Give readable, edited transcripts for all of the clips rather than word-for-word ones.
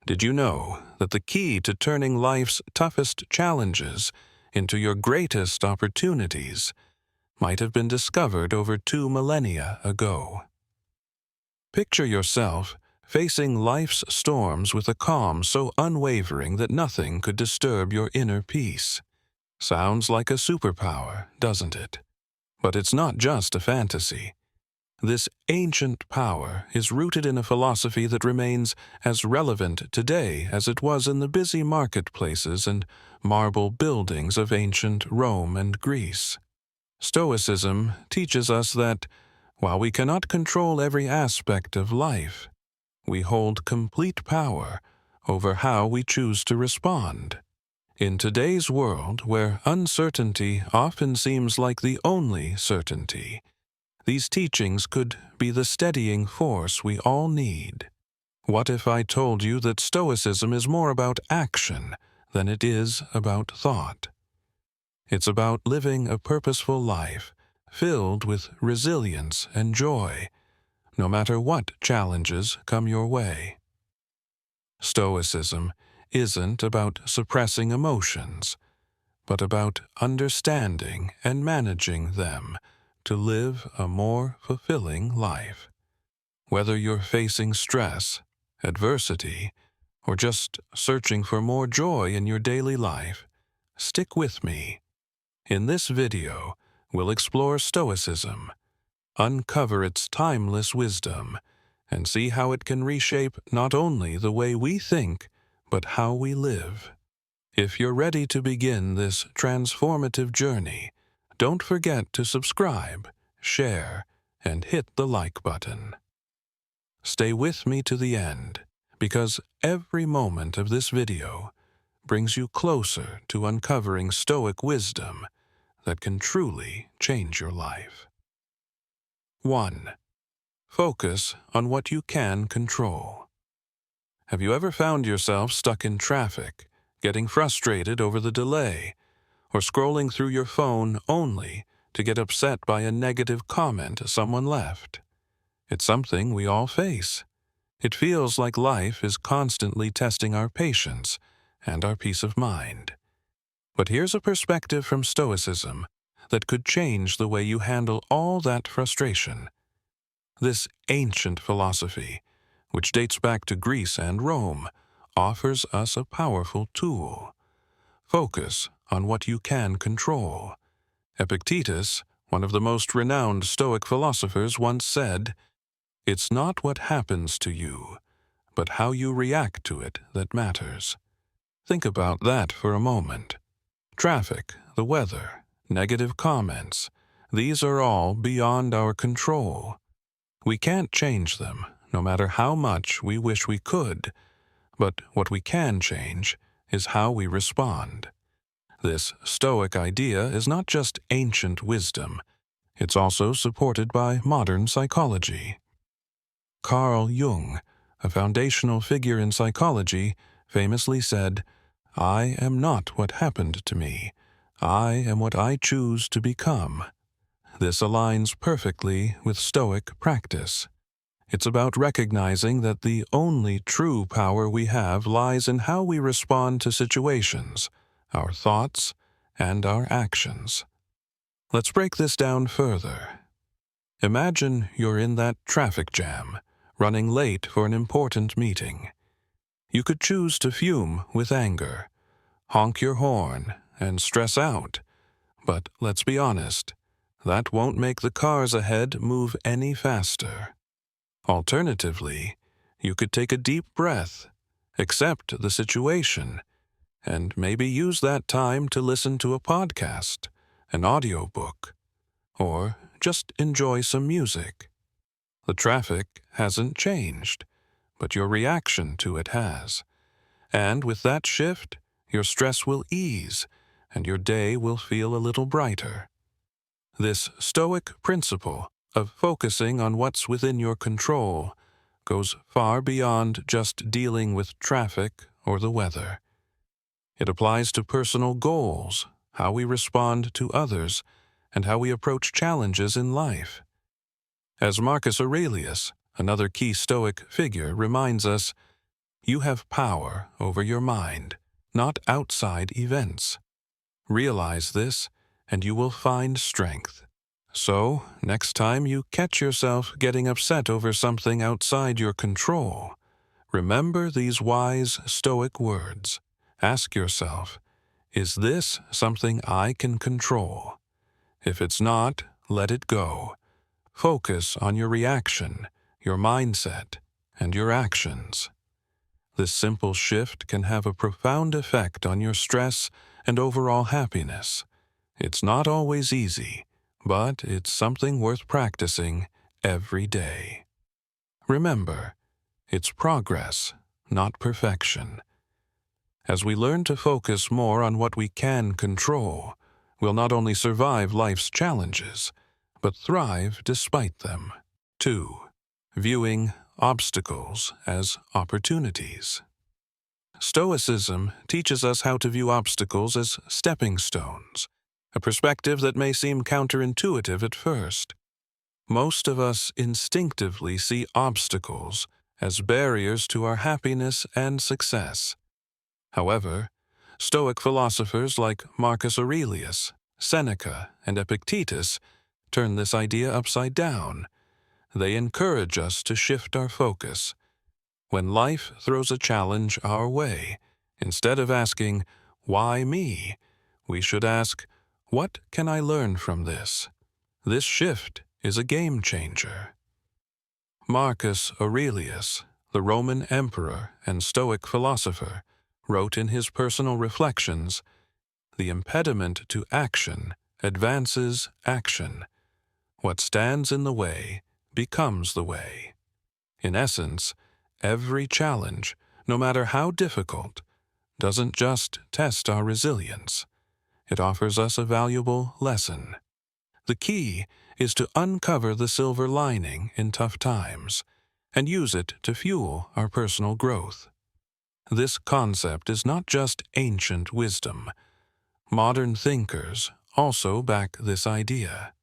Did you know that the key to turning life's toughest challenges into your greatest opportunities might have been discovered over 2 millennia ago? Picture yourself facing life's storms with a calm so unwavering that nothing could disturb your inner peace. Sounds like a superpower, doesn't it? But it's not just a fantasy. This ancient power is rooted in a philosophy that remains as relevant today as it was in the busy marketplaces and marble buildings of ancient Rome and Greece. Stoicism teaches us that, while we cannot control every aspect of life, we hold complete power over how we choose to respond. In today's world, where uncertainty often seems like the only certainty, these teachings could be the steadying force we all need. What if I told you that Stoicism is more about action than it is about thought? It's about living a purposeful life, filled with resilience and joy, no matter what challenges come your way. Stoicism isn't about suppressing emotions, but about understanding and managing them to live a more fulfilling life. Whether you're facing stress, adversity, or just searching for more joy in your daily life, stick with me. In this video, we'll explore Stoicism, uncover its timeless wisdom, and see how it can reshape not only the way we think, but how we live. If you're ready to begin this transformative journey, don't forget to subscribe, share, and hit the like button. Stay with me to the end, because every moment of this video brings you closer to uncovering Stoic wisdom that can truly change your life. 1. Focus on what you can control. Have you ever found yourself stuck in traffic, getting frustrated over the delay, or scrolling through your phone only to get upset by a negative comment someone left? It's something we all face. It feels like life is constantly testing our patience and our peace of mind. But here's a perspective from Stoicism that could change the way you handle all that frustration. This ancient philosophy, which dates back to Greece and Rome, offers us a powerful tool. Focus on what you can control. Epictetus, one of the most renowned Stoic philosophers, once said, "It's not what happens to you, but how you react to it that matters." Think about that for a moment. Traffic, the weather, negative comments, these are all beyond our control. We can't change them, no matter how much we wish we could, but what we can change is how we respond. This Stoic idea is not just ancient wisdom, it's also supported by modern psychology. Carl Jung, a foundational figure in psychology, famously said, "I am not what happened to me. I am what I choose to become." This aligns perfectly with Stoic practice. It's about recognizing that the only true power we have lies in how we respond to situations, our thoughts, and our actions. Let's break this down further. Imagine you're in that traffic jam, running late for an important meeting. You could choose to fume with anger, honk your horn, and stress out. But let's be honest, that won't make the cars ahead move any faster. Alternatively, you could take a deep breath, accept the situation, and maybe use that time to listen to a podcast, an audiobook, or just enjoy some music. The traffic hasn't changed, but your reaction to it has. And with that shift, your stress will ease, and your day will feel a little brighter. This Stoic principle of focusing on what's within your control goes far beyond just dealing with traffic or the weather. It applies to personal goals, how we respond to others, and how we approach challenges in life. As Marcus Aurelius, another key Stoic figure, reminds us, You have power over your mind, not outside events. Realize this, and you will find strength. So, next time you catch yourself getting upset over something outside your control, remember these wise Stoic words. Ask yourself, is this something I can control? If it's not, let it go. Focus on your reaction, your mindset, and your actions. This simple shift can have a profound effect on your stress and overall happiness. It's not always easy, but it's something worth practicing every day. Remember, it's progress, not perfection. As we learn to focus more on what we can control, we'll not only survive life's challenges, but thrive despite them. 2. Viewing obstacles as opportunities. Stoicism teaches us how to view obstacles as stepping stones, a perspective that may seem counterintuitive at first. Most of us instinctively see obstacles as barriers to our happiness and success. However, Stoic philosophers like Marcus Aurelius, Seneca, and Epictetus turn this idea upside down. They encourage us to shift our focus. When life throws a challenge our way, instead of asking, "Why me?" we should ask, "What can I learn from this?" This shift is a game changer. Marcus Aurelius, the Roman emperor and Stoic philosopher, wrote in his personal reflections, "The impediment to action advances action. What stands in the way becomes the way." In essence, every challenge, no matter how difficult, doesn't just test our resilience. It offers us a valuable lesson. The key is to uncover the silver lining in tough times and use it to fuel our personal growth. This concept is not just ancient wisdom. Modern thinkers also back this idea.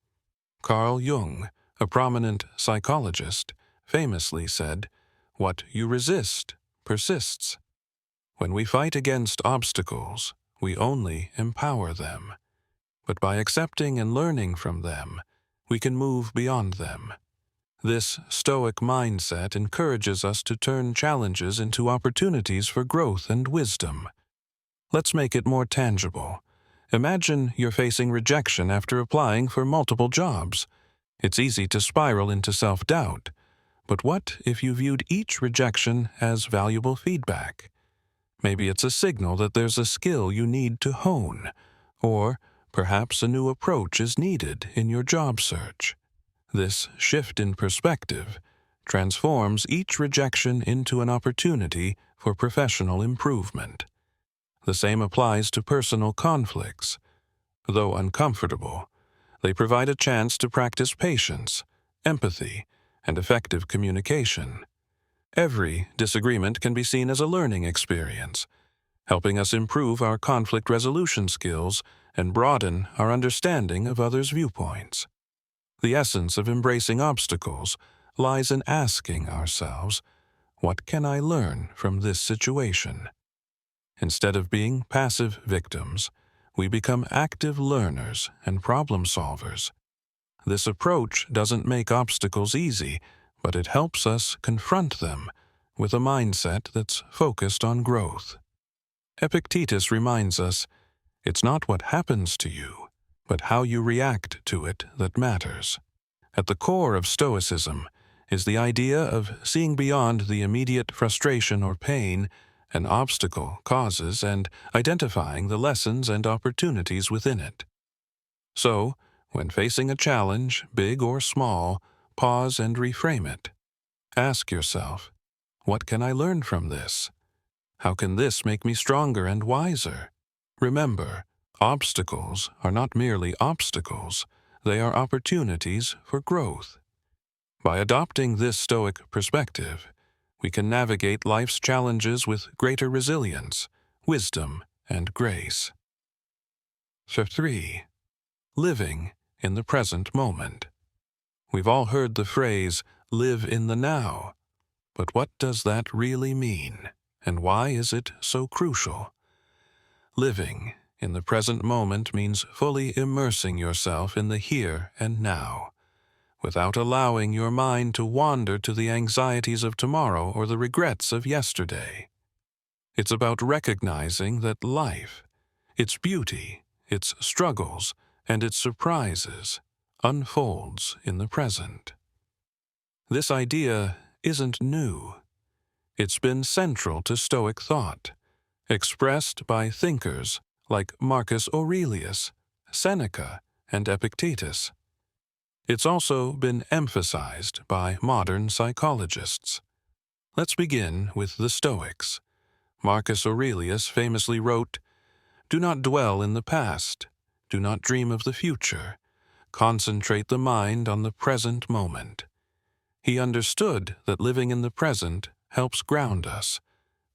Carl Jung, a prominent psychologist, famously said, "What you resist persists." When we fight against obstacles, we only empower them. But by accepting and learning from them, we can move beyond them. This Stoic mindset encourages us to turn challenges into opportunities for growth and wisdom. Let's make it more tangible. Imagine you're facing rejection after applying for multiple jobs. It's easy to spiral into self-doubt. But what if you viewed each rejection as valuable feedback? Maybe it's a signal that there's a skill you need to hone, or perhaps a new approach is needed in your job search. This shift in perspective transforms each rejection into an opportunity for professional improvement. The same applies to personal conflicts. Though uncomfortable, they provide a chance to practice patience, empathy, and effective communication. Every disagreement can be seen as a learning experience, helping us improve our conflict resolution skills and broaden our understanding of others' viewpoints. The essence of embracing obstacles lies in asking ourselves, "What can I learn from this situation?" Instead of being passive victims, we become active learners and problem solvers. This approach doesn't make obstacles easy, but it helps us confront them with a mindset that's focused on growth. Epictetus reminds us, it's not what happens to you, but how you react to it that matters. At the core of Stoicism is the idea of seeing beyond the immediate frustration or pain an obstacle causes and identifying the lessons and opportunities within it. So, when facing a challenge, big or small, pause and reframe it. Ask yourself, what can I learn from this? How can this make me stronger and wiser? Remember, obstacles are not merely obstacles, they are opportunities for growth. By adopting this Stoic perspective, we can navigate life's challenges with greater resilience, wisdom, and grace. 3. Living in the present moment. We've all heard the phrase, "live in the now," but what does that really mean? and why is it so crucial? Living in the present moment means fully immersing yourself in the here and now, without allowing your mind to wander to the anxieties of tomorrow or the regrets of yesterday. It's about recognizing that life, its beauty, its struggles, and its surprises unfolds in the present. This idea isn't new. It's been central to Stoic thought, expressed by thinkers like Marcus Aurelius, Seneca, and Epictetus. It's also been emphasized by modern psychologists. Let's begin with the Stoics. Marcus Aurelius famously wrote, "Do not dwell in the past. Do not dream of the future. Concentrate the mind on the present moment." He understood that living in the present helps ground us,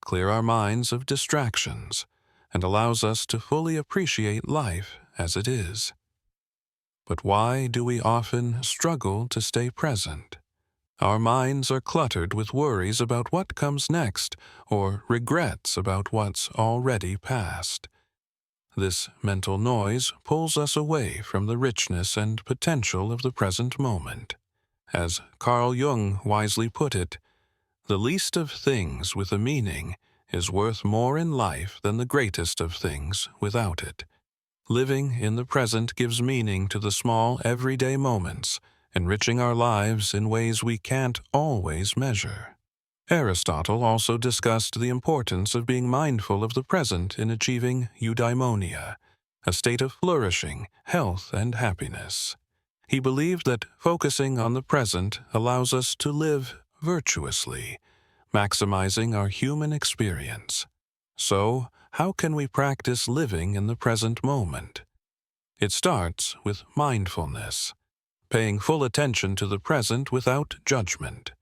clear our minds of distractions, and allows us to fully appreciate life as it is. But why do we often struggle to stay present? Our minds are cluttered with worries about what comes next or regrets about what's already past. This mental noise pulls us away from the richness and potential of the present moment. As Carl Jung wisely put it, the least of things with a meaning is worth more in life than the greatest of things without it. Living in the present gives meaning to the small everyday moments, enriching our lives in ways we can't always measure. Aristotle also discussed the importance of being mindful of the present in achieving eudaimonia, a state of flourishing, health, and happiness. He believed that focusing on the present allows us to live virtuously, maximizing our human experience. So, how can we practice living in the present moment? It starts with mindfulness, paying full attention to the present without judgment.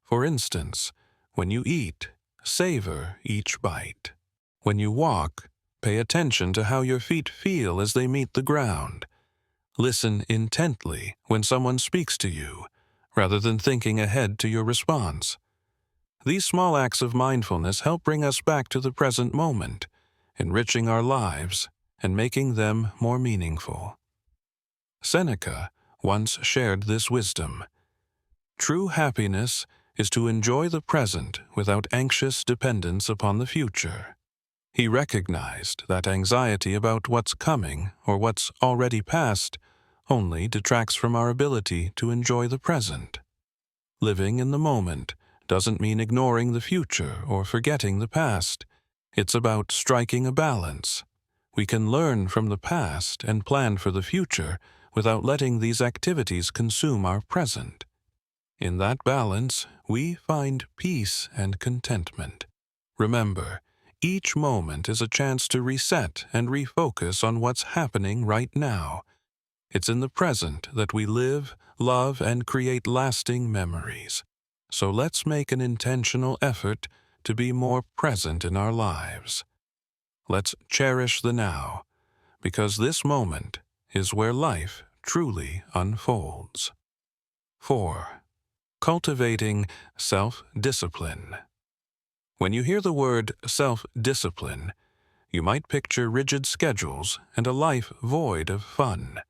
For instance, when you eat, savor each bite. When you walk, pay attention to how your feet feel as they meet the ground. Listen intently when someone speaks to you, rather than thinking ahead to your response. These small acts of mindfulness help bring us back to the present moment, enriching our lives and making them more meaningful. Seneca once shared this wisdom. True happiness is to enjoy the present without anxious dependence upon the future. He recognized that anxiety about what's coming or what's already past only detracts from our ability to enjoy the present. Living in the moment doesn't mean ignoring the future or forgetting the past. It's about striking a balance. We can learn from the past and plan for the future without letting these activities consume our present. In that balance, we find peace and contentment. Remember, each moment is a chance to reset and refocus on what's happening right now. It's in the present that we live, love, and create lasting memories. So let's make an intentional effort to be more present in our lives. Let's cherish the now, because this moment is where life truly unfolds. 4. Cultivating self-discipline. When you hear the word self-discipline, you might picture rigid schedules and a life void of fun.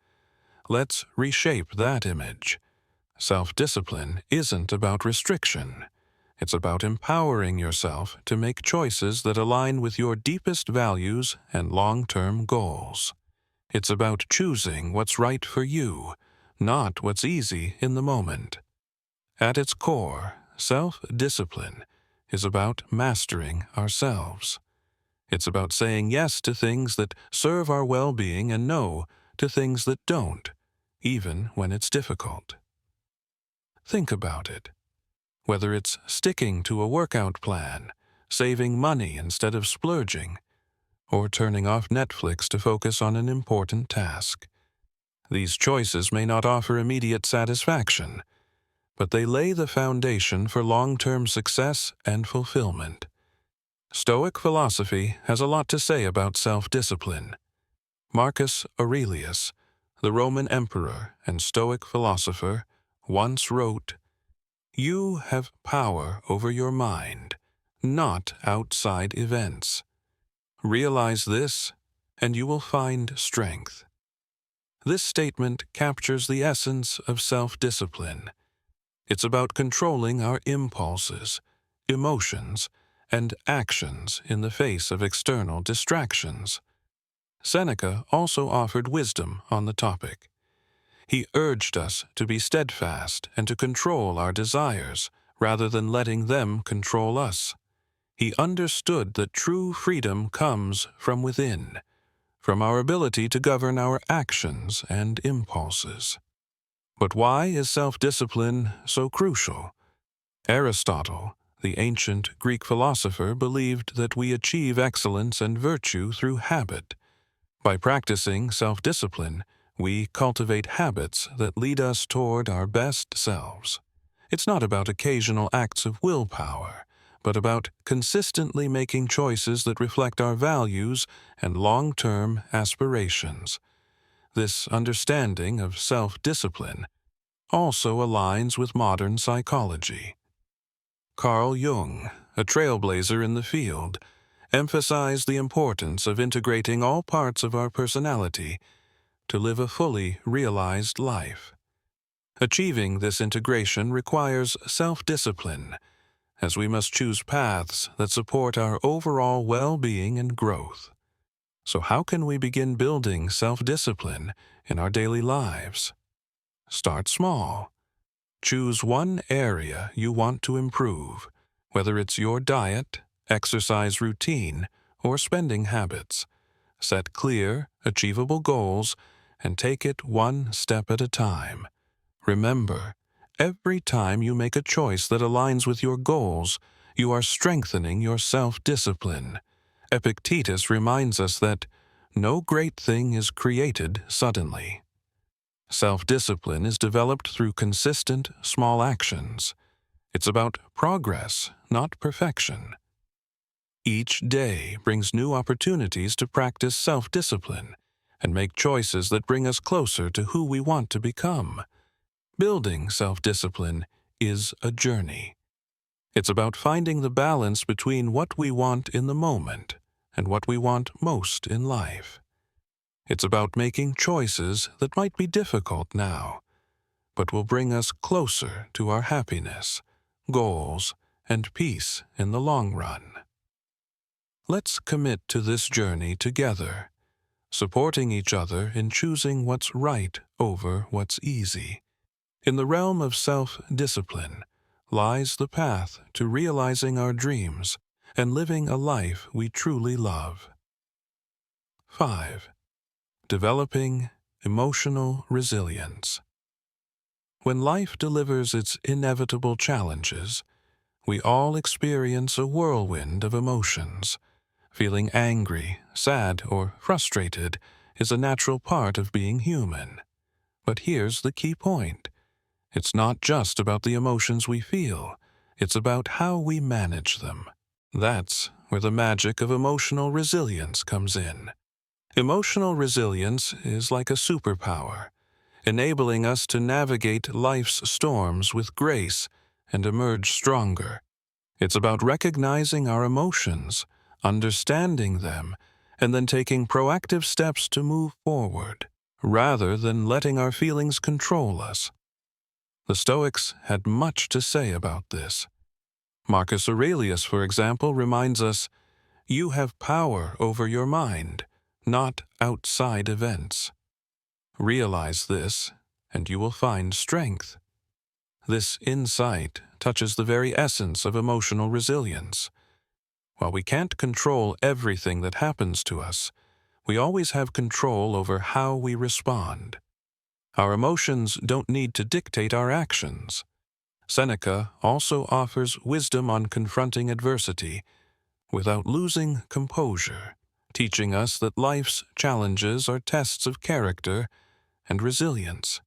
Let's reshape that image. Self-discipline isn't about restriction. It's about empowering yourself to make choices that align with your deepest values and long-term goals. It's about choosing what's right for you, not what's easy in the moment. At its core, self-discipline is about mastering ourselves. It's about saying yes to things that serve our well-being and no to things that don't, even when it's difficult. Think about it. Whether it's sticking to a workout plan, saving money instead of splurging, or turning off Netflix to focus on an important task. These choices may not offer immediate satisfaction, but they lay the foundation for long-term success and fulfillment. Stoic philosophy has a lot to say about self-discipline. Marcus Aurelius, the Roman emperor and Stoic philosopher, once wrote, "You have power over your mind, not outside events. Realize this, and you will find strength. This statement captures the essence of self-discipline. It's about controlling our impulses, emotions, and actions in the face of external distractions. Seneca also offered wisdom on the topic. He urged us to be steadfast and to control our desires rather than letting them control us. He understood that true freedom comes from within, from our ability to govern our actions and impulses. But why is self-discipline so crucial? Aristotle, the ancient Greek philosopher, believed that we achieve excellence and virtue through habit. By practicing self-discipline, we cultivate habits that lead us toward our best selves. It's not about occasional acts of willpower, but about consistently making choices that reflect our values and long-term aspirations. This understanding of self-discipline also aligns with modern psychology. Carl Jung, a trailblazer in the field, emphasized the importance of integrating all parts of our personality to live a fully realized life. Achieving this integration requires self-discipline, as we must choose paths that support our overall well-being and growth. So how can we begin building self-discipline in our daily lives? Start small. Choose one area you want to improve, whether it's your diet, exercise routine, or spending habits. Set clear, achievable goals and take it one step at a time. Remember, every time you make a choice that aligns with your goals, you are strengthening your self-discipline. Epictetus reminds us that no great thing is created suddenly. Self-discipline is developed through consistent, small actions. It's about progress, not perfection. Each day brings new opportunities to practice self-discipline and make choices that bring us closer to who we want to become. Building self-discipline is a journey. It's about finding the balance between what we want in the moment and what we want most in life. It's about making choices that might be difficult now, but will bring us closer to our happiness, goals, and peace in the long run. Let's commit to this journey together, supporting each other in choosing what's right over what's easy. In the realm of self-discipline lies the path to realizing our dreams and living a life we truly love. 5. Developing emotional resilience. When life delivers its inevitable challenges, we all experience a whirlwind of emotions. Feeling angry, sad, or frustrated is a natural part of being human. But here's the key point. It's not just about the emotions we feel, it's about how we manage them. That's where the magic of emotional resilience comes in. Emotional resilience is like a superpower, enabling us to navigate life's storms with grace and emerge stronger. It's about recognizing our emotions, understanding them, and then taking proactive steps to move forward, rather than letting our feelings control us. The Stoics had much to say about this. Marcus Aurelius, for example, reminds us, "You have power over your mind, not outside events." Realize this, and you will find strength. This insight touches the very essence of emotional resilience. While we can't control everything that happens to us, we always have control over how we respond. Our emotions don't need to dictate our actions. Seneca also offers wisdom on confronting adversity without losing composure, teaching us that life's challenges are tests of character and resilience.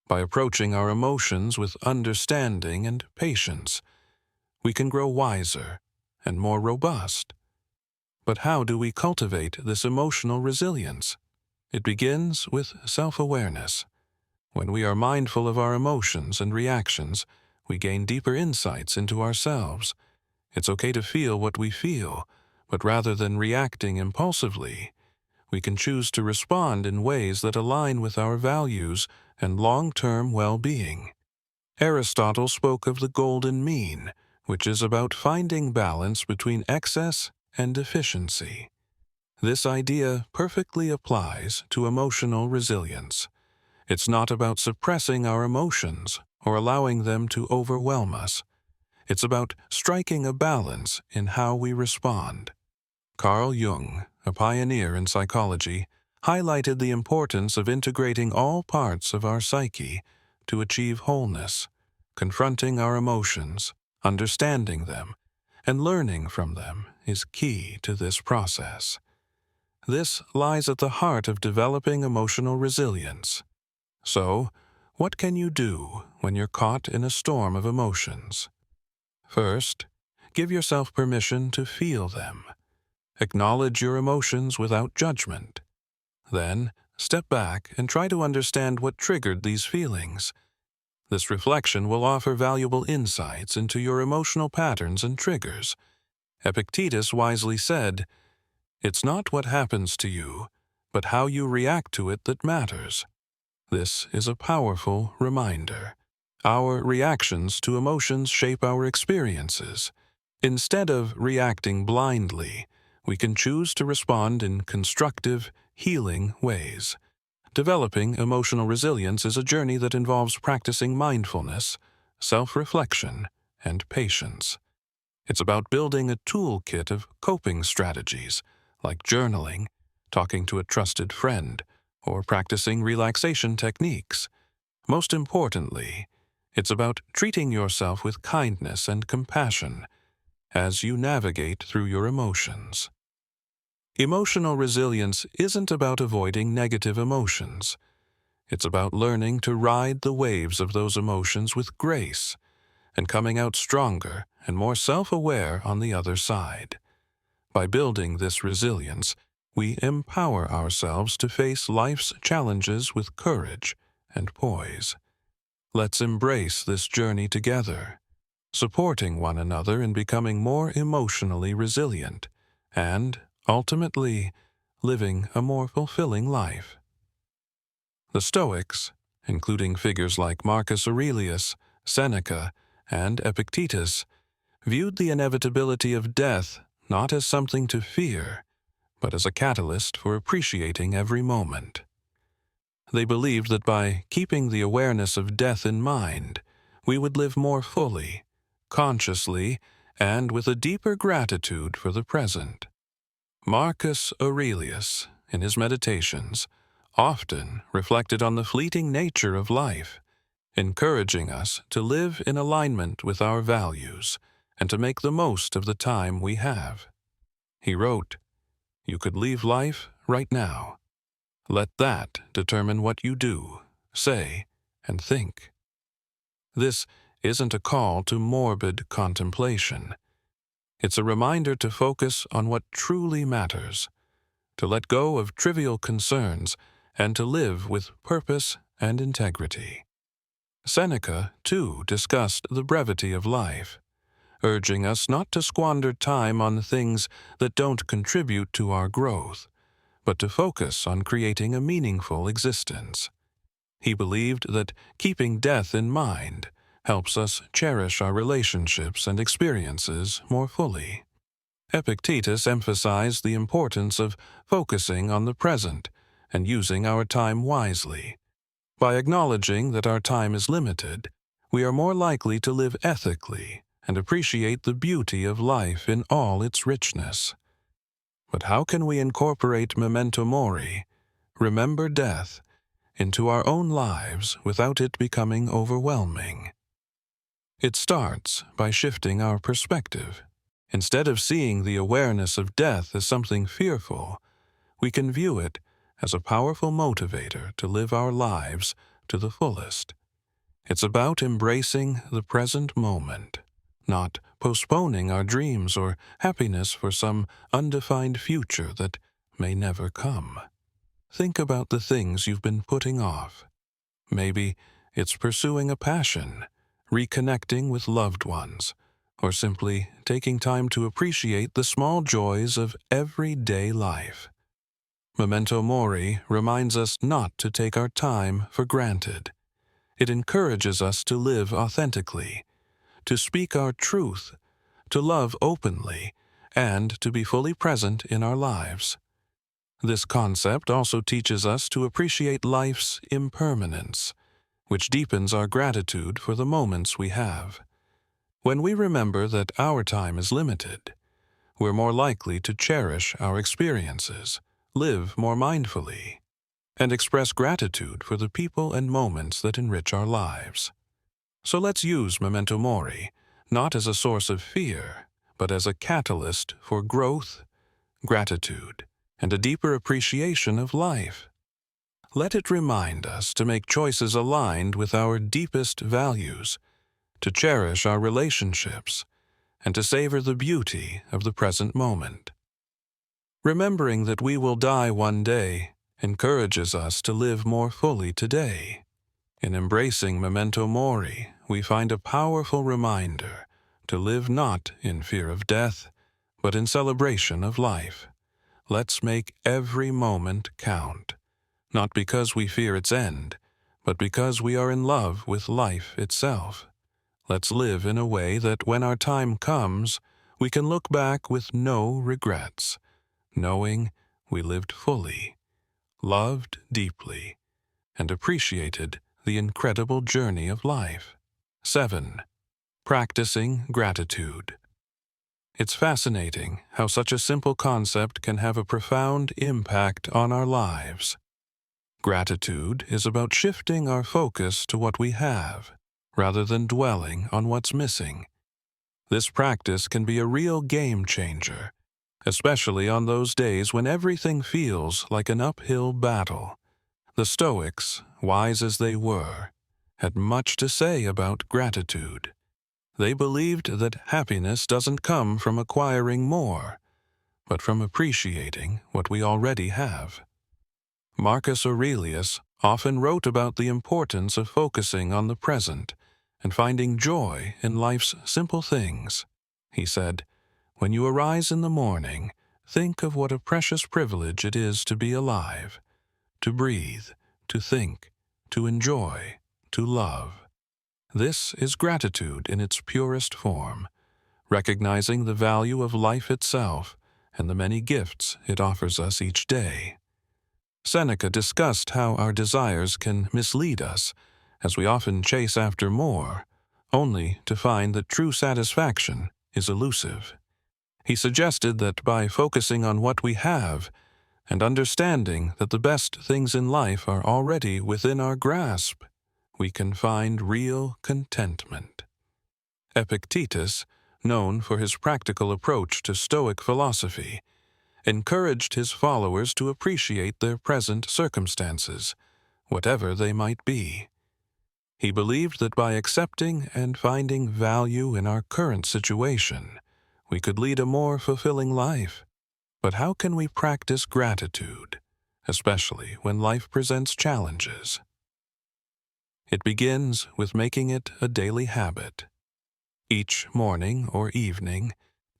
By approaching our emotions with understanding and patience, we can grow wiser and more robust. But how do we cultivate this emotional resilience? It begins with self-awareness. When we are mindful of our emotions and reactions, we gain deeper insights into ourselves. It's okay to feel what we feel, but rather than reacting impulsively, we can choose to respond in ways that align with our values and long-term well-being. Aristotle spoke of the golden mean, which is about finding balance between excess and deficiency. This idea perfectly applies to emotional resilience. It's not about suppressing our emotions or allowing them to overwhelm us. It's about striking a balance in how we respond. Carl Jung, a pioneer in psychology, highlighted the importance of integrating all parts of our psyche to achieve wholeness. Confronting our emotions, understanding them, and learning from them is key to this process. This lies at the heart of developing emotional resilience. So, what can you do when you're caught in a storm of emotions? First, give yourself permission to feel them. Acknowledge your emotions without judgment. Then, step back and try to understand what triggered these feelings. This reflection will offer valuable insights into your emotional patterns and triggers. Epictetus wisely said, "It's not what happens to you, but how you react to it that matters." This is a powerful reminder. Our reactions to emotions shape our experiences. Instead of reacting blindly, we can choose to respond in constructive, healing ways. Developing emotional resilience is a journey that involves practicing mindfulness, self-reflection, and patience. It's about building a toolkit of coping strategies, like journaling, talking to a trusted friend, or practicing relaxation techniques. Most importantly, it's about treating yourself with kindness and compassion as you navigate through your emotions. Emotional resilience isn't about avoiding negative emotions. It's about learning to ride the waves of those emotions with grace and coming out stronger and more self-aware on the other side. By building this resilience, we empower ourselves to face life's challenges with courage and poise. Let's embrace this journey together, supporting one another in becoming more emotionally resilient and, ultimately, living a more fulfilling life. The Stoics, including figures like Marcus Aurelius, Seneca, and Epictetus, viewed the inevitability of death not as something to fear, but as a catalyst for appreciating every moment. They believed that by keeping the awareness of death in mind, we would live more fully, consciously, and with a deeper gratitude for the present. Marcus Aurelius, in his meditations, often reflected on the fleeting nature of life, encouraging us to live in alignment with our values and to make the most of the time we have. He wrote, "You could leave life right now. Let that determine what you do, say, and think." This isn't a call to morbid contemplation. It's a reminder to focus on what truly matters, to let go of trivial concerns, and to live with purpose and integrity. Seneca, too, discussed the brevity of life, urging us not to squander time on things that don't contribute to our growth, but to focus on creating a meaningful existence. He believed that keeping death in mind helps us cherish our relationships and experiences more fully. Epictetus emphasized the importance of focusing on the present and using our time wisely. By acknowledging that our time is limited, we are more likely to live ethically and appreciate the beauty of life in all its richness. But how can we incorporate memento mori, remember death, into our own lives without it becoming overwhelming? It starts by shifting our perspective. Instead of seeing the awareness of death as something fearful, we can view it as a powerful motivator to live our lives to the fullest. It's about embracing the present moment, not postponing our dreams or happiness for some undefined future that may never come. Think about the things you've been putting off. Maybe it's pursuing a passion, reconnecting with loved ones, or simply taking time to appreciate the small joys of everyday life. Memento Mori reminds us not to take our time for granted. It encourages us to live authentically, to speak our truth, to love openly, and to be fully present in our lives. This concept also teaches us to appreciate life's impermanence, which deepens our gratitude for the moments we have. When we remember that our time is limited, we're more likely to cherish our experiences, live more mindfully, and express gratitude for the people and moments that enrich our lives. So let's use Memento Mori not as a source of fear, but as a catalyst for growth, gratitude, and a deeper appreciation of life. Let it remind us to make choices aligned with our deepest values, to cherish our relationships, and to savor the beauty of the present moment. Remembering that we will die one day encourages us to live more fully today. In embracing Memento Mori, we find a powerful reminder to live not in fear of death, but in celebration of life. Let's make every moment count, not because we fear its end, but because we are in love with life itself. Let's live in a way that when our time comes, we can look back with no regrets, knowing we lived fully, loved deeply, and appreciated the incredible journey of life. 7. Practicing gratitude. It's fascinating how such a simple concept can have a profound impact on our lives. Gratitude is about shifting our focus to what we have, rather than dwelling on what's missing. This practice can be a real game changer, especially on those days when everything feels like an uphill battle. The Stoics, wise as they were, had much to say about gratitude. They believed that happiness doesn't come from acquiring more, but from appreciating what we already have. Marcus Aurelius often wrote about the importance of focusing on the present and finding joy in life's simple things. He said, "When you arise in the morning, think of what a precious privilege it is to be alive, to breathe, to think, to enjoy, to love." This is gratitude in its purest form, recognizing the value of life itself and the many gifts it offers us each day. Seneca discussed how our desires can mislead us, as we often chase after more, only to find that true satisfaction is elusive. He suggested that by focusing on what we have and understanding that the best things in life are already within our grasp, we can find real contentment. Epictetus, known for his practical approach to Stoic philosophy, encouraged his followers to appreciate their present circumstances, whatever they might be. He believed that by accepting and finding value in our current situation, we could lead a more fulfilling life. But how can we practice gratitude, especially when life presents challenges? It begins with making it a daily habit. Each morning or evening,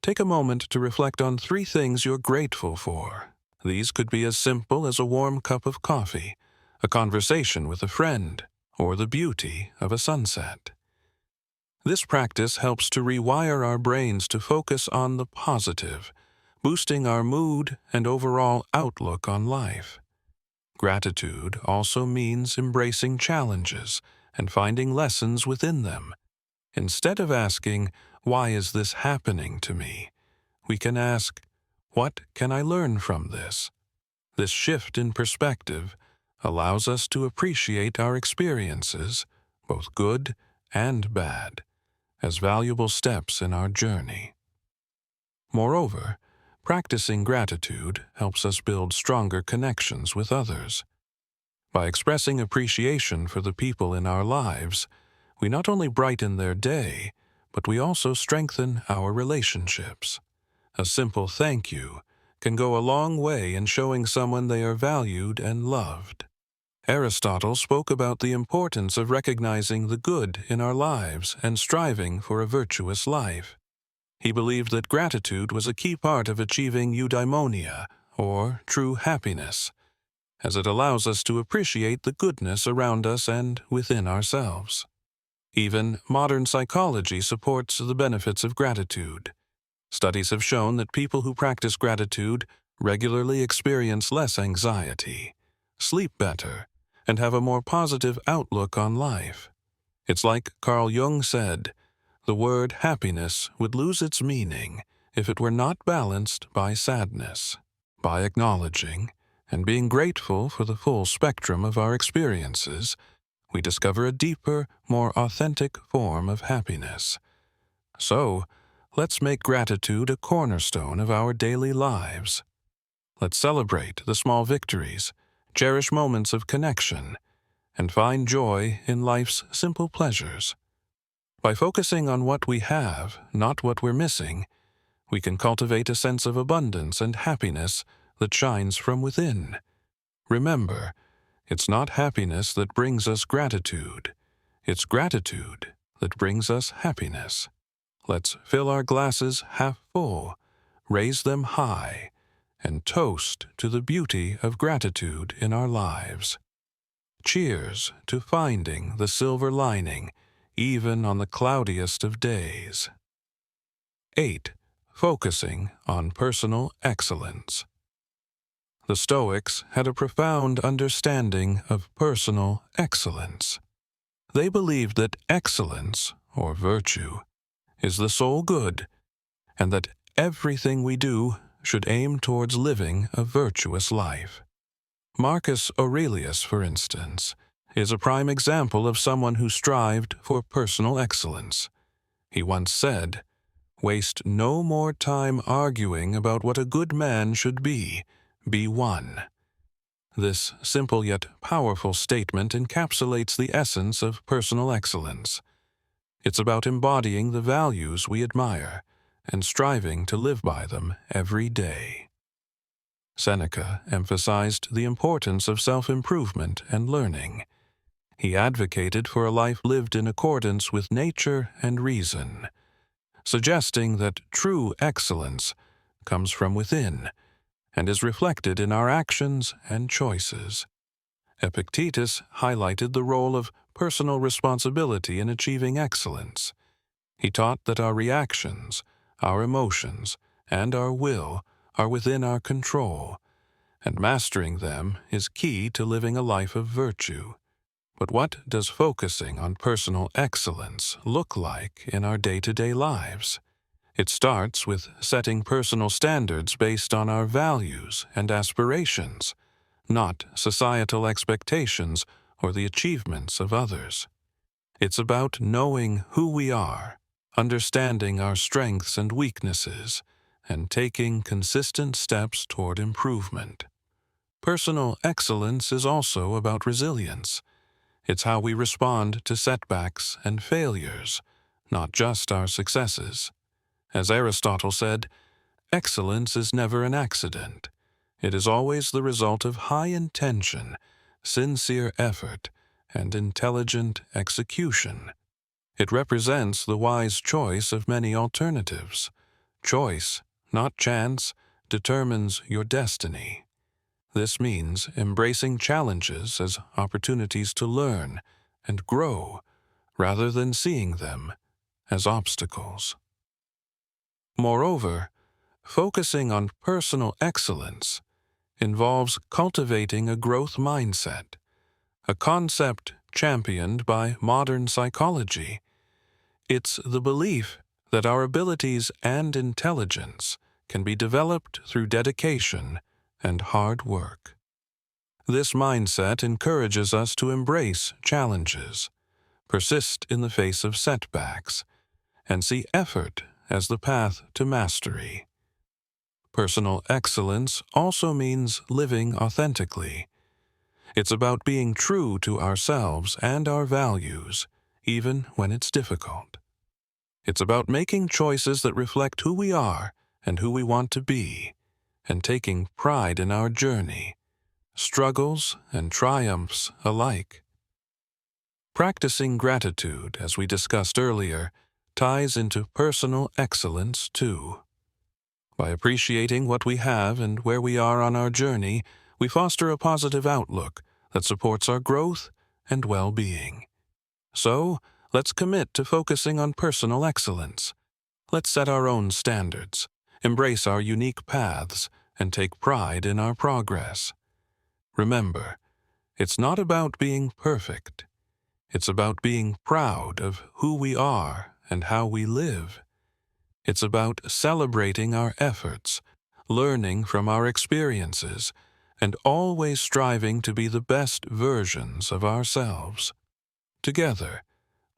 take a moment to reflect on 3 things you're grateful for. These could be as simple as a warm cup of coffee, a conversation with a friend, or the beauty of a sunset. This practice helps to rewire our brains to focus on the positive, boosting our mood and overall outlook on life. Gratitude also means embracing challenges and finding lessons within them. Instead of asking, "Why is this happening to me?" we can ask, "What can I learn from this?" This shift in perspective allows us to appreciate our experiences, both good and bad, as valuable steps in our journey. Moreover, practicing gratitude helps us build stronger connections with others. By expressing appreciation for the people in our lives, we not only brighten their day, but we also strengthen our relationships. A simple thank you can go a long way in showing someone they are valued and loved. Aristotle spoke about the importance of recognizing the good in our lives and striving for a virtuous life. He believed that gratitude was a key part of achieving eudaimonia, or true happiness, as it allows us to appreciate the goodness around us and within ourselves. Even modern psychology supports the benefits of gratitude. Studies have shown that people who practice gratitude regularly experience less anxiety, sleep better, and have a more positive outlook on life. It's like Carl Jung said, the word happiness would lose its meaning if it were not balanced by sadness. By acknowledging and being grateful for the full spectrum of our experiences, we discover a deeper, more authentic form of happiness. So, let's make gratitude a cornerstone of our daily lives. Let's celebrate the small victories, cherish moments of connection, and find joy in life's simple pleasures. By focusing on what we have, not what we're missing, we can cultivate a sense of abundance and happiness that shines from within. Remember, it's not happiness that brings us gratitude. It's gratitude that brings us happiness. Let's fill our glasses half full, raise them high, and toast to the beauty of gratitude in our lives. Cheers to finding the silver lining, even on the cloudiest of days. 8. Focusing on personal excellence. The Stoics had a profound understanding of personal excellence. They believed that excellence, or virtue, is the sole good, and that everything we do should aim towards living a virtuous life. Marcus Aurelius, for instance, is a prime example of someone who strived for personal excellence. He once said, "Waste no more time arguing about what a good man should be one." This simple yet powerful statement encapsulates the essence of personal excellence. It's about embodying the values we admire and striving to live by them every day. Seneca emphasized the importance of self-improvement and learning. He advocated for a life lived in accordance with nature and reason, suggesting that true excellence comes from within and is reflected in our actions and choices. Epictetus highlighted the role of personal responsibility in achieving excellence. He taught that our reactions, our emotions, and our will are within our control, and mastering them is key to living a life of virtue. But what does focusing on personal excellence look like in our day-to-day lives? It starts with setting personal standards based on our values and aspirations, not societal expectations or the achievements of others. It's about knowing who we are, understanding our strengths and weaknesses, and taking consistent steps toward improvement. Personal excellence is also about resilience. It's how we respond to setbacks and failures, not just our successes. As Aristotle said, excellence is never an accident. It is always the result of high intention, sincere effort, and intelligent execution. It represents the wise choice of many alternatives. Choice, not chance, determines your destiny. This means embracing challenges as opportunities to learn and grow, rather than seeing them as obstacles. Moreover, focusing on personal excellence involves cultivating a growth mindset, a concept championed by modern psychology. It's the belief that our abilities and intelligence can be developed through dedication and hard work. This mindset encourages us to embrace challenges, persist in the face of setbacks, and see effort as the path to mastery. Personal excellence also means living authentically. It's about being true to ourselves and our values, even when it's difficult. It's about making choices that reflect who we are and who we want to be, and taking pride in our journey, struggles and triumphs alike. Practicing gratitude, as we discussed earlier, ties into personal excellence too. By appreciating what we have and where we are on our journey, we foster a positive outlook that supports our growth and well-being. So, let's commit to focusing on personal excellence. Let's set our own standards, embrace our unique paths, and take pride in our progress. Remember, it's not about being perfect. It's about being proud of who we are and how we live. It's about celebrating our efforts, learning from our experiences, and always striving to be the best versions of ourselves. Together,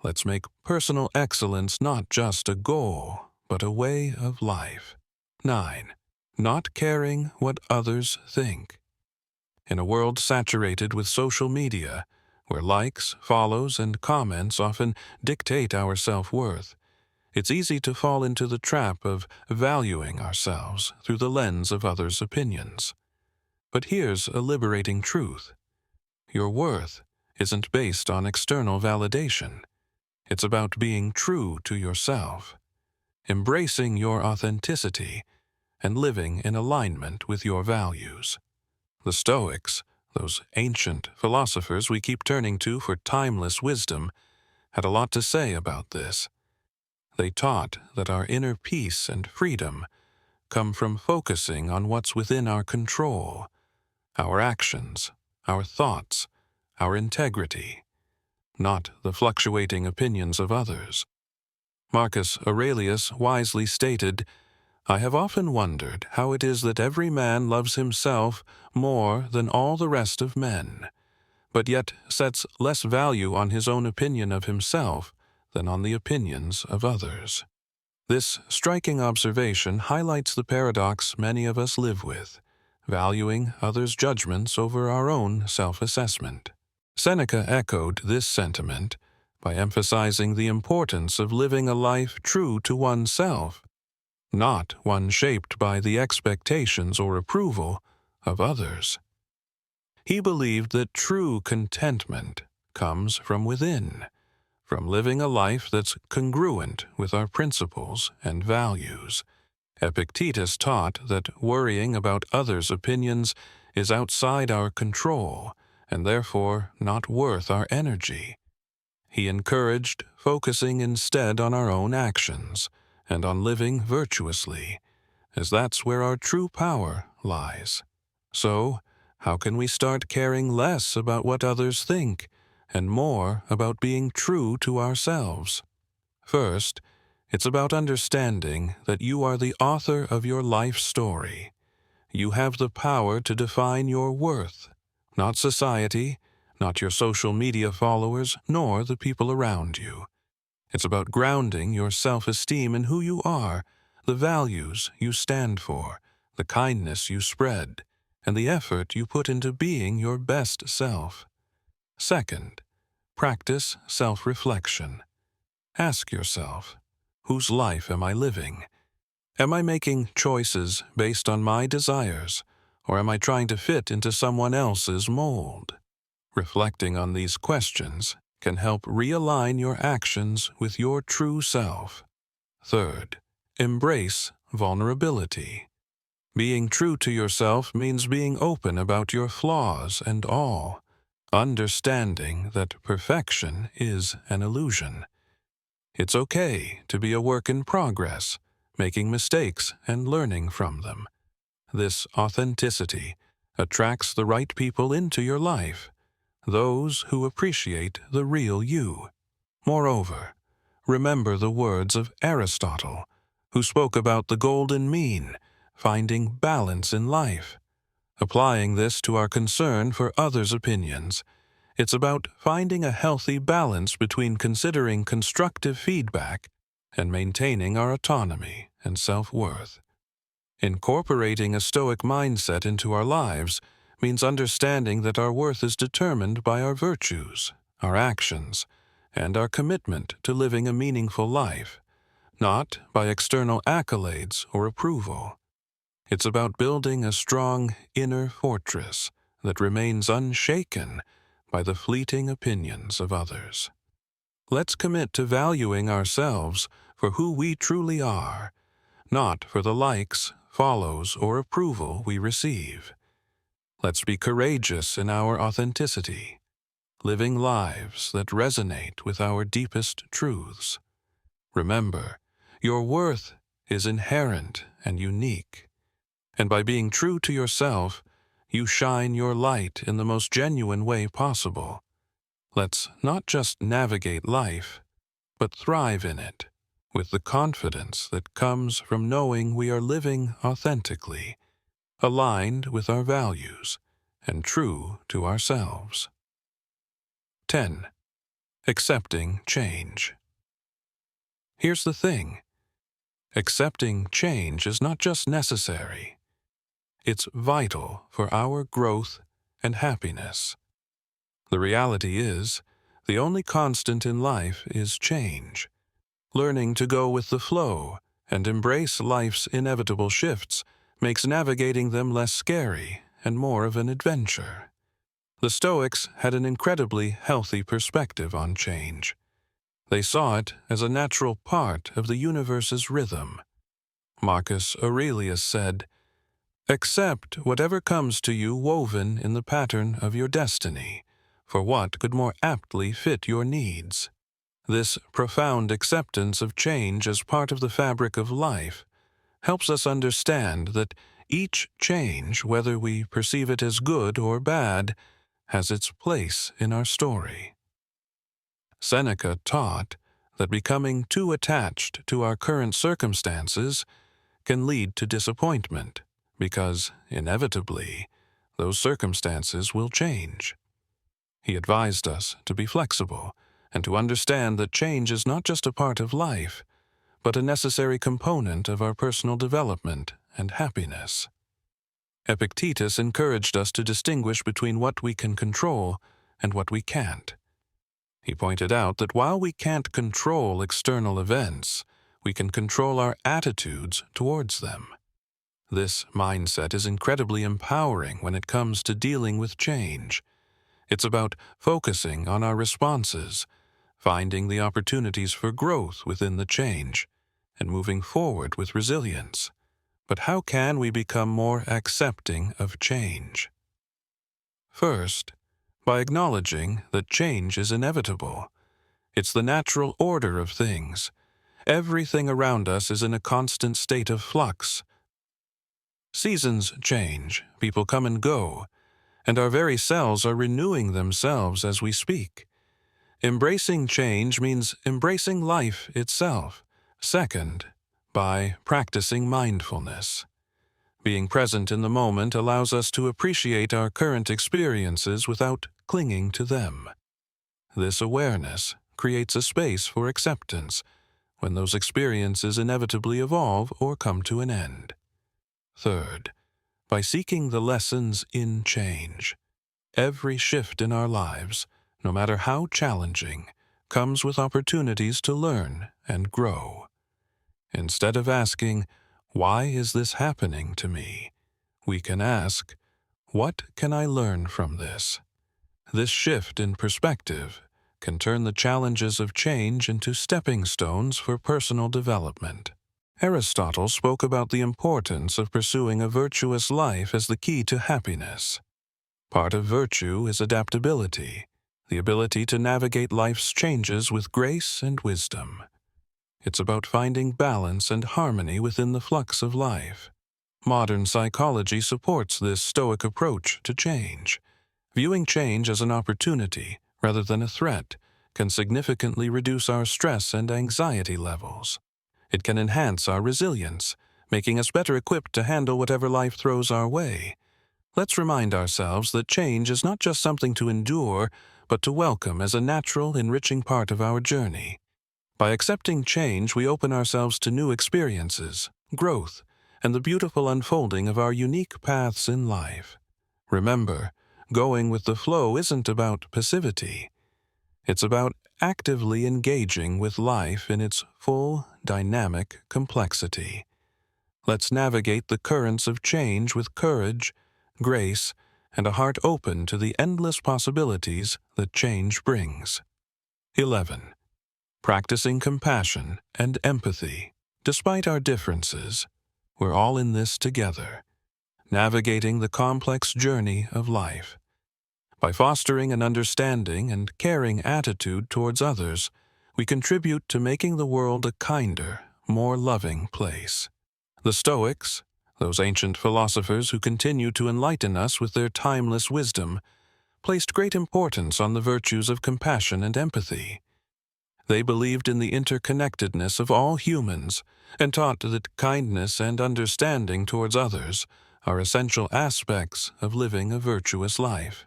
let's make personal excellence not just a goal, but a way of life. 9. Not caring what others think. In a world saturated with social media, where likes, follows, and comments often dictate our self-worth, it's easy to fall into the trap of valuing ourselves through the lens of others' opinions. But here's a liberating truth. Your worth isn't based on external validation. It's about being true to yourself, embracing your authenticity, and living in alignment with your values. The Stoics, those ancient philosophers we keep turning to for timeless wisdom, had a lot to say about this. They taught that our inner peace and freedom come from focusing on what's within our control, our actions, our thoughts, our integrity, not the fluctuating opinions of others. Marcus Aurelius wisely stated, "I have often wondered how it is that every man loves himself more than all the rest of men, but yet sets less value on his own opinion of himself than on the opinions of others." This striking observation highlights the paradox many of us live with, valuing others' judgments over our own self-assessment. Seneca echoed this sentiment by emphasizing the importance of living a life true to oneself, not one shaped by the expectations or approval of others. He believed that true contentment comes from within, from living a life that's congruent with our principles and values. Epictetus taught that worrying about others' opinions is outside our control and therefore not worth our energy. He encouraged focusing instead on our own actions and on living virtuously, as that's where our true power lies. So, how can we start caring less about what others think and more about being true to ourselves? First, it's about understanding that you are the author of your life story. You have the power to define your worth, not society, not your social media followers, nor the people around you. It's about grounding your self-esteem in who you are, the values you stand for, the kindness you spread, and the effort you put into being your best self. Second, practice self-reflection. Ask yourself, whose life am I living? Am I making choices based on my desires, or am I trying to fit into someone else's mold? Reflecting on these questions can help realign your actions with your true self. Third, embrace vulnerability. Being true to yourself means being open about your flaws and all, understanding that perfection is an illusion. It's okay to be a work in progress, making mistakes and learning from them. This authenticity attracts the right people into your life, those who appreciate the real you. Moreover, remember the words of Aristotle, who spoke about the golden mean, finding balance in life. Applying this to our concern for others' opinions, it's about finding a healthy balance between considering constructive feedback and maintaining our autonomy and self-worth. Incorporating a Stoic mindset into our lives means understanding that our worth is determined by our virtues, our actions, and our commitment to living a meaningful life, not by external accolades or approval. It's about building a strong inner fortress that remains unshaken by the fleeting opinions of others. Let's commit to valuing ourselves for who we truly are, not for the likes, follows, or approval we receive. Let's be courageous in our authenticity, living lives that resonate with our deepest truths. Remember, your worth is inherent and unique, and by being true to yourself, you shine your light in the most genuine way possible. Let's not just navigate life, but thrive in it, with the confidence that comes from knowing we are living authentically, aligned with our values, and true to ourselves. 10. Accepting change. Here's the thing. Accepting change is not just necessary. It's vital for our growth and happiness. The reality is, the only constant in life is change. Learning to go with the flow and embrace life's inevitable shifts makes navigating them less scary and more of an adventure. The Stoics had an incredibly healthy perspective on change. They saw it as a natural part of the universe's rhythm. Marcus Aurelius said, "Accept whatever comes to you woven in the pattern of your destiny, for what could more aptly fit your needs?" This profound acceptance of change as part of the fabric of life helps us understand that each change, whether we perceive it as good or bad, has its place in our story. Seneca taught that becoming too attached to our current circumstances can lead to disappointment, because, inevitably, those circumstances will change. He advised us to be flexible and to understand that change is not just a part of life, but a necessary component of our personal development and happiness. Epictetus encouraged us to distinguish between what we can control and what we can't. He pointed out that while we can't control external events, we can control our attitudes towards them. This mindset is incredibly empowering when it comes to dealing with change. It's about focusing on our responses, finding the opportunities for growth within the change, and moving forward with resilience. But how can we become more accepting of change? First, by acknowledging that change is inevitable. It's the natural order of things. Everything around us is in a constant state of flux. Seasons change, people come and go, and our very selves are renewing themselves as we speak. Embracing change means embracing life itself. Second, by practicing mindfulness. Being present in the moment allows us to appreciate our current experiences without clinging to them. This awareness creates a space for acceptance when those experiences inevitably evolve or come to an end. Third, by seeking the lessons in change. Every shift in our lives, no matter how challenging, comes with opportunities to learn and grow. Instead of asking, "Why is this happening to me?" we can ask, "What can I learn from this?" This shift in perspective can turn the challenges of change into stepping stones for personal development. Aristotle spoke about the importance of pursuing a virtuous life as the key to happiness. Part of virtue is adaptability, the ability to navigate life's changes with grace and wisdom. It's about finding balance and harmony within the flux of life. Modern psychology supports this Stoic approach to change. Viewing change as an opportunity rather than a threat can significantly reduce our stress and anxiety levels. It can enhance our resilience, making us better equipped to handle whatever life throws our way. Let's remind ourselves that change is not just something to endure, but to welcome as a natural, enriching part of our journey. By accepting change, we open ourselves to new experiences, growth, and the beautiful unfolding of our unique paths in life. Remember, going with the flow isn't about passivity. It's about actively engaging with life in its full, dynamic complexity. Let's navigate the currents of change with courage, grace, and a heart open to the endless possibilities that change brings. 11. practicing compassion and empathy. Despite our differences, we're all in this together, navigating the complex journey of life. By fostering an understanding and caring attitude towards others, we contribute to making the world a kinder, more loving place. The Stoics, those ancient philosophers who continue to enlighten us with their timeless wisdom, placed great importance on the virtues of compassion and empathy. They believed in the interconnectedness of all humans and taught that kindness and understanding towards others are essential aspects of living a virtuous life.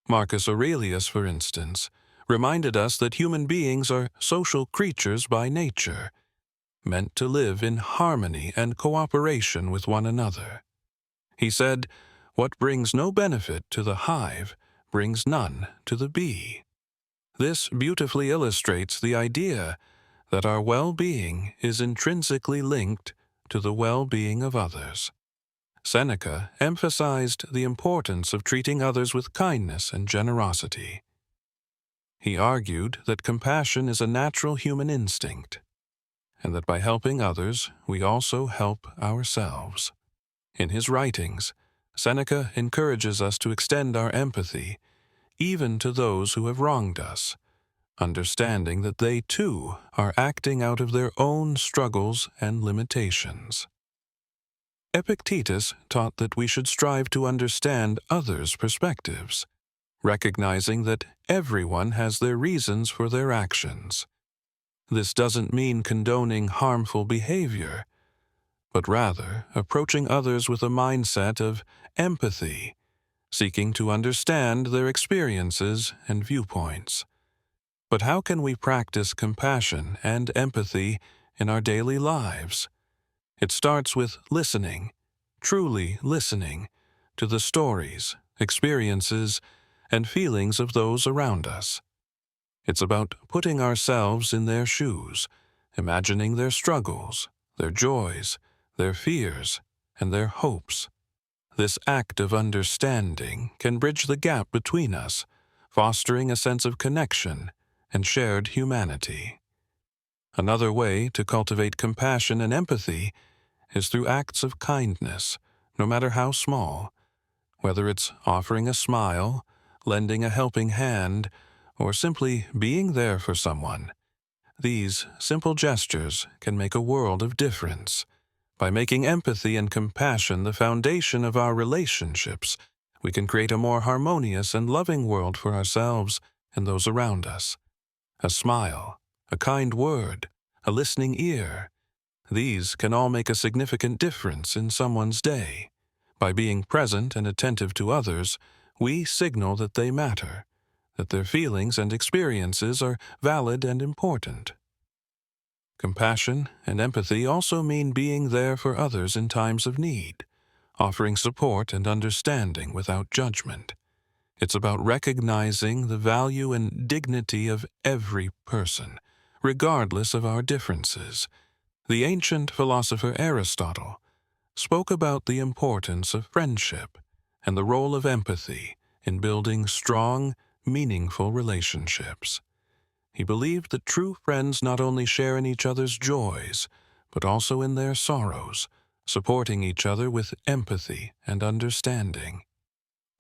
Marcus Aurelius, for instance, reminded us that human beings are social creatures by nature, meant to live in harmony and cooperation with one another. He said, "What brings no benefit to the hive brings none to the bee." This beautifully illustrates the idea that our well-being is intrinsically linked to the well-being of others. Seneca emphasized the importance of treating others with kindness and generosity. He argued that compassion is a natural human instinct, and that by helping others, we also help ourselves. In his writings, Seneca encourages us to extend our empathy even to those who have wronged us, understanding that they too are acting out of their own struggles and limitations. Epictetus taught that we should strive to understand others' perspectives, recognizing that everyone has their reasons for their actions. This doesn't mean condoning harmful behavior, but rather approaching others with a mindset of empathy, seeking to understand their experiences and viewpoints. But how can we practice compassion and empathy in our daily lives? It starts with listening, truly listening, to the stories, experiences, and feelings of those around us. It's about putting ourselves in their shoes, imagining their struggles, their joys, their fears, and their hopes. This act of understanding can bridge the gap between us, fostering a sense of connection and shared humanity. Another way to cultivate compassion and empathy is through acts of kindness, no matter how small, whether it's offering a smile, lending a helping hand, or simply being there for someone. These simple gestures can make a world of difference. By making empathy and compassion the foundation of our relationships, we can create a more harmonious and loving world for ourselves and those around us. A smile, a kind word, a listening ear, these can all make a significant difference in someone's day. By being present and attentive to others, we signal that they matter, that their feelings and experiences are valid and important. Compassion and empathy also mean being there for others in times of need, offering support and understanding without judgment. It's about recognizing the value and dignity of every person, regardless of our differences. The ancient philosopher Aristotle spoke about the importance of friendship and the role of empathy in building strong, meaningful relationships. He believed that true friends not only share in each other's joys, but also in their sorrows, supporting each other with empathy and understanding.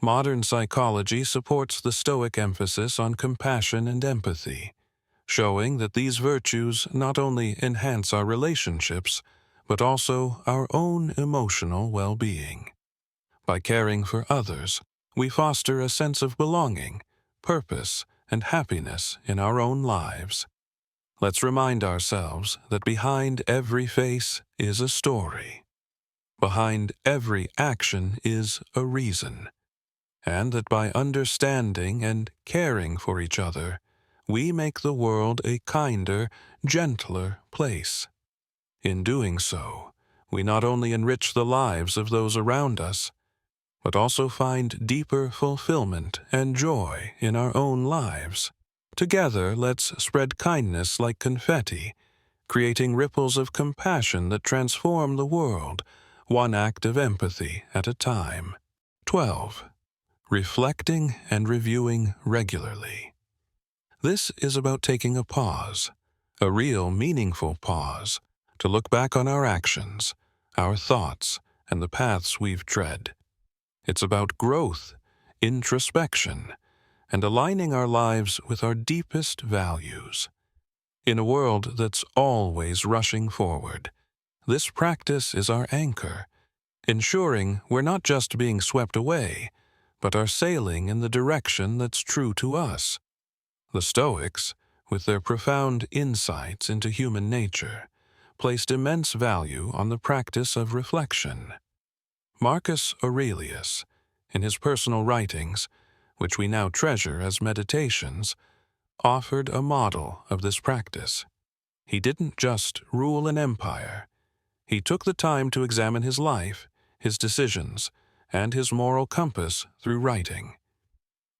Modern psychology supports the Stoic emphasis on compassion and empathy, showing that these virtues not only enhance our relationships, but also our own emotional well-being. By caring for others, we foster a sense of belonging, purpose, and happiness in our own lives. Let's remind ourselves that behind every face is a story. Behind every action is a reason. And that by understanding and caring for each other, we make the world a kinder, gentler place. In doing so, we not only enrich the lives of those around us, but also find deeper fulfillment and joy in our own lives. Together, let's spread kindness like confetti, creating ripples of compassion that transform the world, one act of empathy at a time. 12. Reflecting and reviewing regularly. This is about taking a pause, a real meaningful pause, to look back on our actions, our thoughts, and the paths we've tread. It's about growth, introspection, and aligning our lives with our deepest values. In a world that's always rushing forward, this practice is our anchor, ensuring we're not just being swept away, but are sailing in the direction that's true to us. The Stoics, with their profound insights into human nature, placed immense value on the practice of reflection. Marcus Aurelius, in his personal writings, which we now treasure as meditations, offered a model of this practice. He didn't just rule an empire. He took the time to examine his life, his decisions, and his moral compass through writing.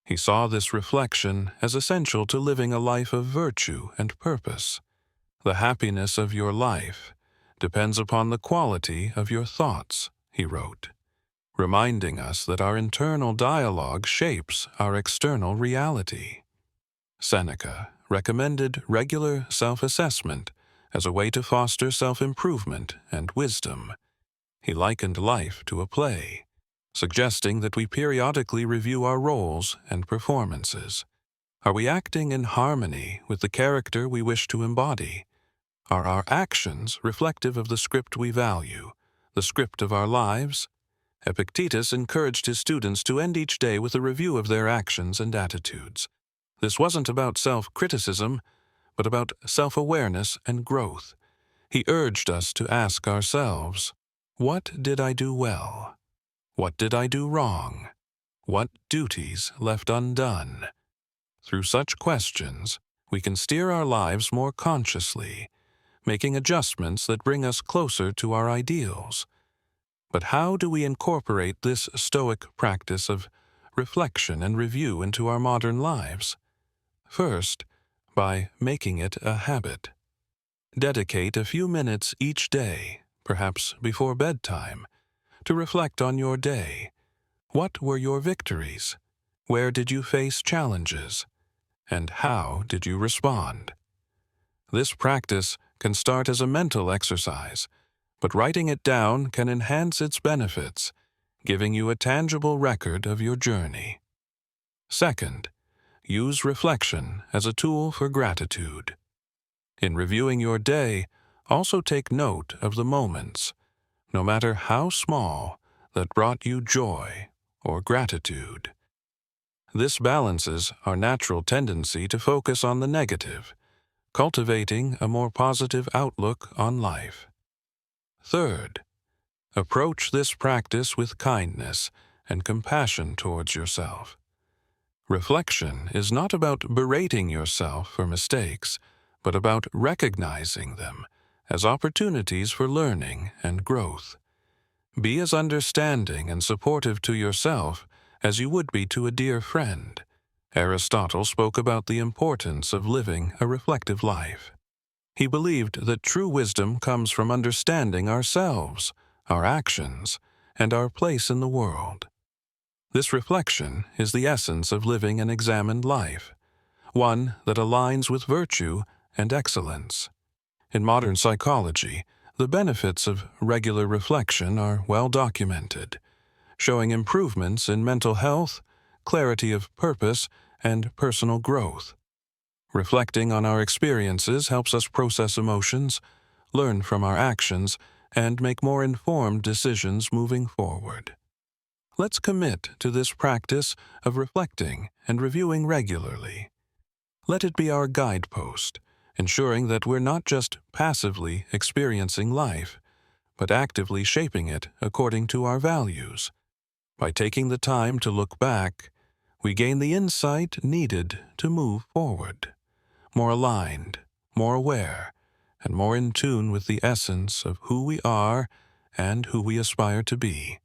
He saw this reflection as essential to living a life of virtue and purpose. The happiness of your life depends upon the quality of your thoughts, he wrote, reminding us that our internal dialogue shapes our external reality. Seneca recommended regular self-assessment as a way to foster self-improvement and wisdom. He likened life to a play, suggesting that we periodically review our roles and performances. Are we acting in harmony with the character we wish to embody? Are our actions reflective of the script we value, the script of our lives? Epictetus encouraged his students to end each day with a review of their actions and attitudes. This wasn't about self-criticism, but about self-awareness and growth. He urged us to ask ourselves, what did I do well? What did I do wrong? What duties left undone? Through such questions, we can steer our lives more consciously, making adjustments that bring us closer to our ideals. But how do we incorporate this Stoic practice of reflection and review into our modern lives? First, by making it a habit. Dedicate a few minutes each day, perhaps before bedtime, to reflect on your day. What were your victories? Where did you face challenges? And how did you respond? This practice can start as a mental exercise, but writing it down can enhance its benefits, giving you a tangible record of your journey. Second, use reflection as a tool for gratitude. In reviewing your day, also take note of the moments, no matter how small, that brought you joy or gratitude. This balances our natural tendency to focus on the negative, cultivating a more positive outlook on life. Third, approach this practice with kindness and compassion towards yourself. Reflection is not about berating yourself for mistakes, but about recognizing them as opportunities for learning and growth. Be as understanding and supportive to yourself as you would be to a dear friend. Aristotle spoke about the importance of living a reflective life. He believed that true wisdom comes from understanding ourselves, our actions, and our place in the world. This reflection is the essence of living an examined life, one that aligns with virtue and excellence. In modern psychology, the benefits of regular reflection are well documented, showing improvements in mental health, clarity of purpose, and personal growth. Reflecting on our experiences helps us process emotions, learn from our actions, and make more informed decisions moving forward. Let's commit to this practice of reflecting and reviewing regularly. Let it be our guidepost, ensuring that we're not just passively experiencing life, but actively shaping it according to our values. By taking the time to look back, we gain the insight needed to move forward, more aligned, more aware, and more in tune with the essence of who we are and who we aspire to be.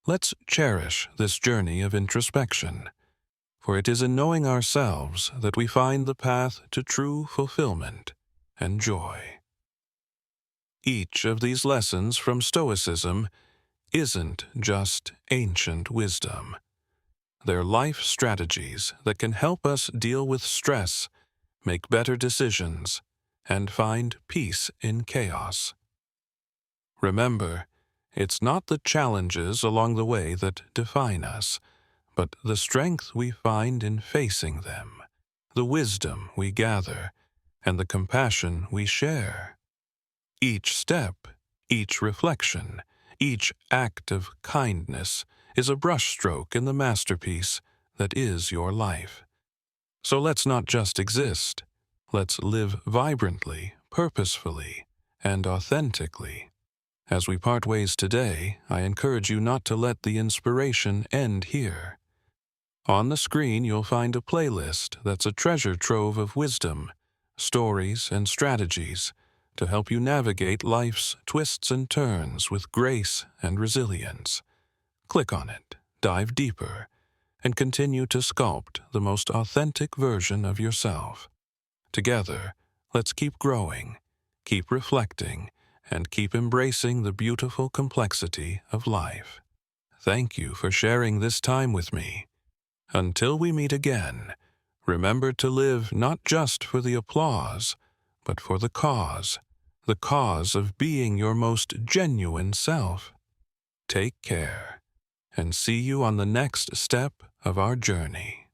Let's cherish this journey of introspection, for it is in knowing ourselves that we find the path to true fulfillment and joy. Each of these lessons from Stoicism isn't just ancient wisdom. They're life strategies that can help us deal with stress, make better decisions, and find peace in chaos. Remember, it's not the challenges along the way that define us, but the strength we find in facing them, the wisdom we gather, and the compassion we share. Each step, each reflection, each act of kindness is a brushstroke in the masterpiece that is your life. So let's not just exist. Let's live vibrantly, purposefully, and authentically. As we part ways today, I encourage you not to let the inspiration end here. On the screen, you'll find a playlist that's a treasure trove of wisdom, stories, and strategies to help you navigate life's twists and turns with grace and resilience. Click on it, dive deeper, and continue to sculpt the most authentic version of yourself. Together, let's keep growing, keep reflecting, and keep embracing the beautiful complexity of life. Thank you for sharing this time with me. Until we meet again, remember to live not just for the applause, but for the cause of being your most genuine self. Take care, and see you on the next step of our journey.